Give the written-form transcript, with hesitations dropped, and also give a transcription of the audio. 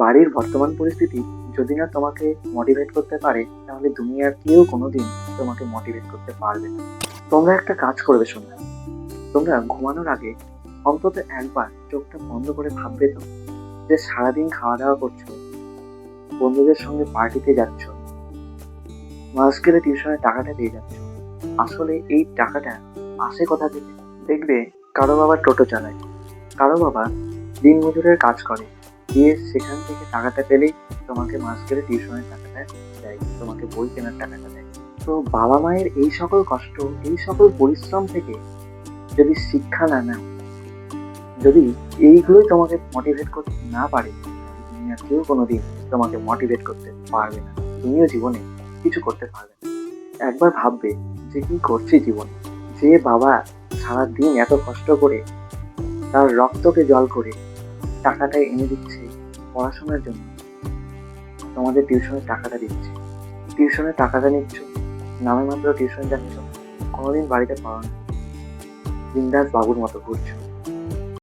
বাড়ির বর্তমান পরিস্থিতি যদি না তোমাকে মোটিভেট করতে পারে, তাহলে দুনিয়ার কেউ কোনোদিন তোমাকে মোটিভেট করতে পারবে না। তোমরা একটা কাজ করবে, শোনো। তোমরা ঘুমানোর আগে অন্তত একবার চোখটা বন্ধ করে ভাববে তো, যে সারাদিন খাওয়া দাওয়া করছো, বন্ধুদের সঙ্গে পার্টিতে যাচ্ছ, মাস গেলে টিউশনের টাকাটা দিয়ে যাচ্ছ, আসলে এই টাকাটা আসে কোথা থেকে? দেখবে কারো বাবা টোটো চালায়, কারো বাবা দিনমজুরের কাজ করে, দিয়ে সেখান থেকে টাকাটা পেলেই তোমাকে মাস গেলে টিউশনের টাকাটা দেয়, তোমাকে বই কেনার টাকাটা দেয়। তো বাবা মায়ের এই সকল কষ্ট, এই সকল পরিশ্রম থেকে যদি শিক্ষা না নাও, যদি এইগুলোই তোমাকে মোটিভেট করতে না পারে, দুনিয়া কেউ কোনোদিন তোমাকে মোটিভেট করতে পারবে না। তুমিও জীবনে কিছু করতে পারবে না। একবার ভাববে যে কি করছি জীবনে। যে বাবা সারাদিন এত কষ্ট করে তার রক্তকে জল করে টাকাটা এনে দিচ্ছে পড়াশোনার জন্য, তোমাদের টিউশনের টাকাটা দিচ্ছে, টিউশনের টাকাটা নিচ্ছ, নামে মাত্র টিউশন যাচ্ছ, কোনোদিন বাড়িতে পড়ো না, বিন্দাস বাবুর মতো ঘুরছো।